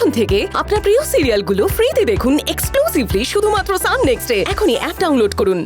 এখন থেকে আপনার প্রিয় সিরিয়ালগুলো ফ্রিতে দেখুন এক্সক্লুসিভলি শুধুমাত্র সান নেক্সটে। এখনই অ্যাপ ডাউনলোড করুন।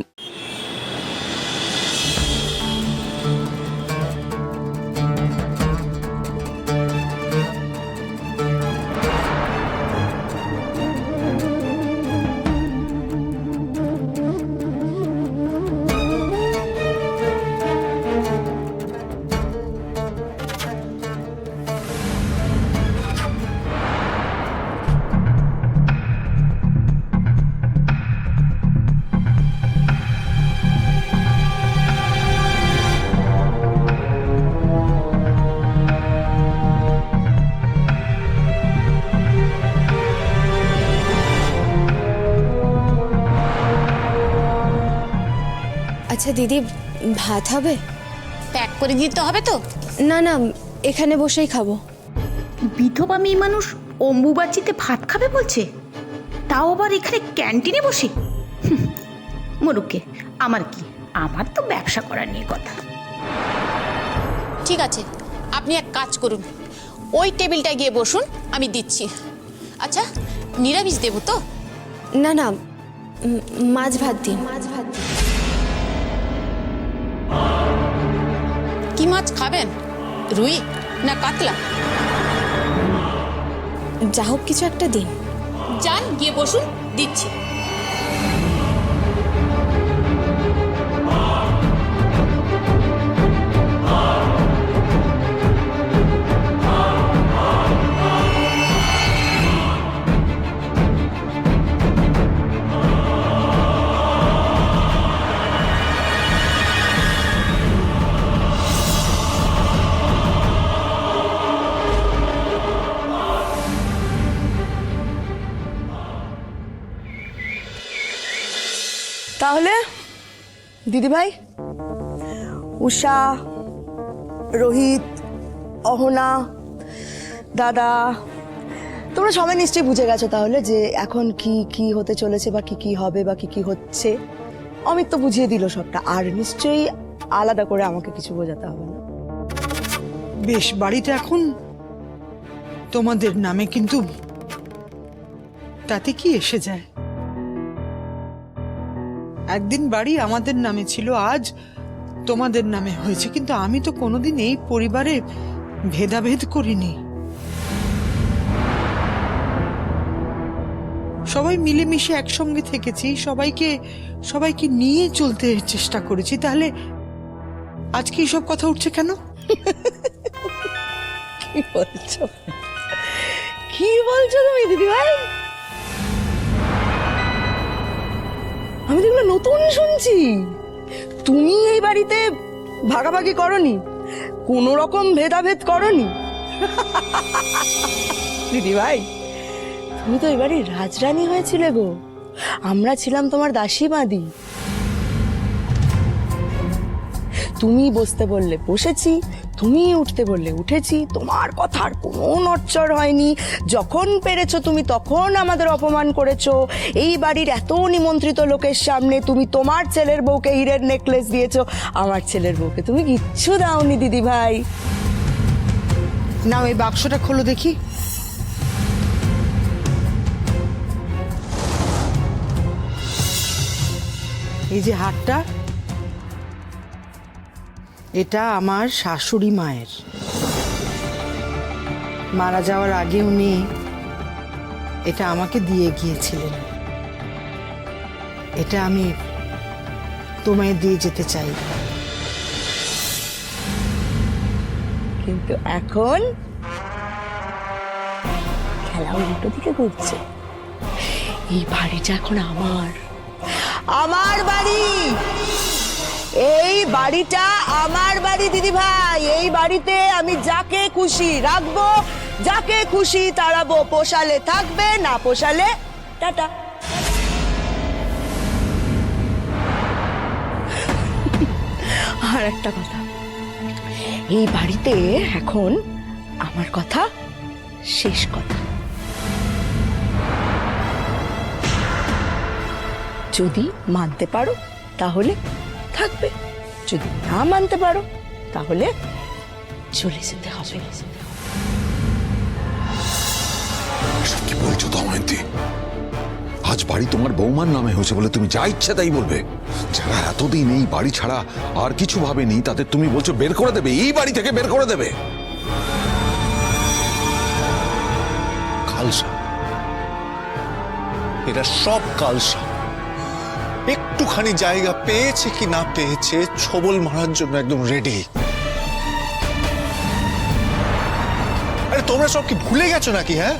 আচ্ছা দিদি, ভাত হবে? প্যাক করে দিতে হবে তো? না না, এখানে বসেই খাবো। বিধবা মেয়ে মানুষ অম্বুবাচিতে ভাত খাবে বলছে, তাও আবার এখানে ক্যান্টিনে বসে। মরুকে, আমার কি, আমার তো ব্যবসা করা নিয়ে কথা। ঠিক আছে, আপনি এক কাজ করুন, ওই টেবিলটায় গিয়ে বসুন, আমি দিচ্ছি। আচ্ছা, নিরামিষ দেবো তো? না না, মাছ ভাত দিন। মাছ ভাত দিন। কি মাছ খাবেন? রুই না কাতলা? যা হোক কিছু একটা দিন। যান, গিয়ে বসুন, দিচ্ছি। তাহলে দিদিভাই, উষা, রোহিত, অহনা, দাদা, তোমরা সবাই নিশ্চয়ই বুঝে গেছো তাহলে যে এখন কি কি হতে চলেছে বা কি কি হবে বা কি কি হচ্ছে। অমিত তো বুঝিয়ে দিল সবটা, আর নিশ্চয়ই আলাদা করে আমাকে কিছু বোঝাতে হবে না। বেশ, বাড়িটা এখন তোমাদের নামে, কিন্তু তাতে কি এসে যায়? একদিন বাড়ি আমাদের নামে ছিল, আজ তোমাদের নামে হয়েছে, কিন্তু আমি তো কোনোদিন এই পরিবারে ভেদাভেদ করিনি। সবাই মিলেমিশে একসঙ্গে থেকেছি, সবাইকে নিয়ে চলতে চেষ্টা করেছি। তাহলে আজকে এইসব কথা উঠছে কেন? কি বলছো, কি বলছো তুমি দিদিভাই? আমি তো এগুলো নতুন শুনছি। তুমি এই বাড়িতে ভাগাভাগি করনি, কোনো রকম ভেদাভেদ করনি। দিদি ভাই, তুমি তো এই বাড়ির রাজরানী হয়েছিলে গো, আমরা ছিলাম তোমার দাসী বাঁধি। তুমি বসতে বললে বসেছি, তুমি উঠতে বললে উঠেছি, তোমার কথার কোনো নড়চড় হয়নি। যখন পেরেছো তুমি তখন আমাদের অপমান করেছো। এই বাড়ির এত নিমন্ত্রিত লোকের সামনে তুমি তোমার ছেলের বউকে হীরের নেকলেস দিয়েছো, আমার ছেলের বউকে তুমি কিচ্ছু দাওনি দিদি ভাই। নাও, এই বাক্সটা খোলো দেখি। এই যে হারটা, এটা আমার শাশুড়ি মায়ের। মারা যাওয়ার আগে উনি এটা আমাকে দিয়ে গিয়েছিলেন। এটা আমি তোমায় দিয়ে যেতে চাই। কিন্তু এখন খেলা উল্টো দিকে ঘুরছে। এই বাড়িটা এখন আমার, আমার বাড়ি। এই বাড়িটা আমার বাড়ি দিদি ভাই। এই বাড়িতে আমি যাকে খুশি রাখবো, যাকে খুশি তাড়াবো। পোষালে থাকবে, না পোষালে টাটা। আর একটা কথা, এই বাড়িতে এখন আমার কথা শেষ কথা। যদি মানতে পারো তাহলে থাকবে, যদি না মানতে পারো তাহলে চলে যেতে হবে। এসব কি বলছো দময়ন্তী? আজ বাড়ি তোমার বৌমার নামে হয়েছে বলে তুমি যা ইচ্ছা তাই বলবে? যারা এতদিন এই বাড়ি ছাড়া আর কিছু ভাবেনি তাদের তুমি বলছো বের করে দেবে, এই বাড়ি থেকে বের করে দেবে? খালসা, এরা সব কালসা। একটুখানি জায়গা পেয়েছে কি না পেয়েছে ছবল মারার জন্য একদম রেডি। আরে তোমরা সব কি ভুলে গেছো নাকি? হ্যাঁ,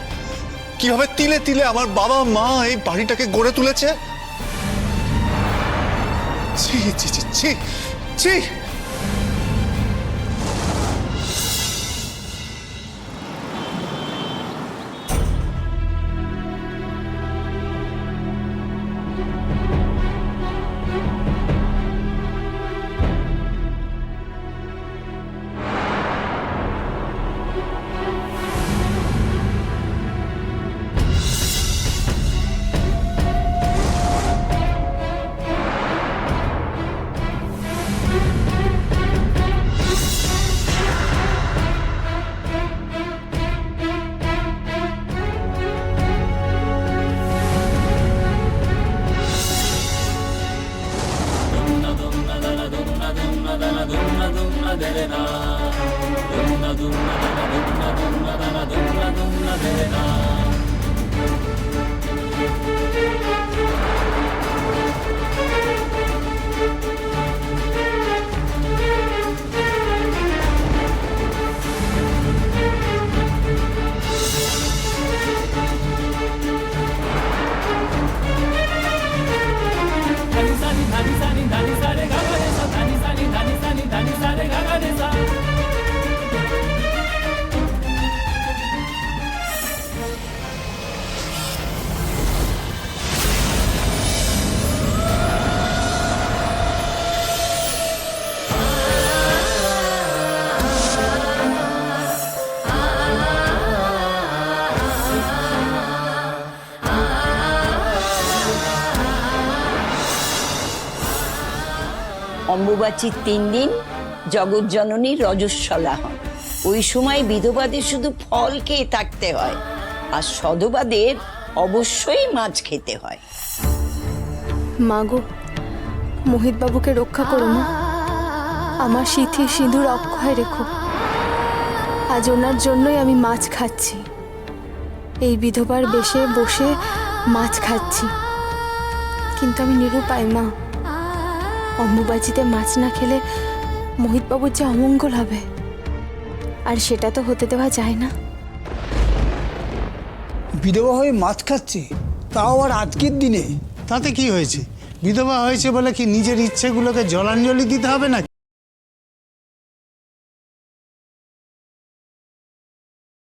কিভাবে তিলে তিলে আমার বাবা মা এই বাড়িটাকে গড়ে তুলেছে। ছি ছি ছি ছি ছি। অম্বুবাচীর 3 দিন জগৎজননীর রজস্বলা হন। ওই সময় বিধবাদের শুধু ফল খেয়ে থাকতে হয়, আর সধবাদের অবশ্যই মাছ খেতে হয়। মাগো, মোহিত বাবুকে রক্ষা করো মা। আমার সিঁথি সিঁদুর অক্ষয় রেখো। আজ ওনার জন্যই আমি মাছ খাচ্ছি, এই বিধবার বেশে বসে মাছ খাচ্ছি। কিন্তু আমি নিরুপায় মা। অম্বুবাচিতে মাছ না খেলে মোহিতবাবুর যে অমঙ্গল হবে, আর সেটা তো হতে দেওয়া যায় না। বিধবা হয়ে মাছ খাচ্ছে, তাও আবার আজকের দিনে। তাতে কি হয়েছে? বিধবা হয়েছে বলে কি নিজের ইচ্ছেগুলোকে জলাঞ্জলি দিতে হবে নাকি?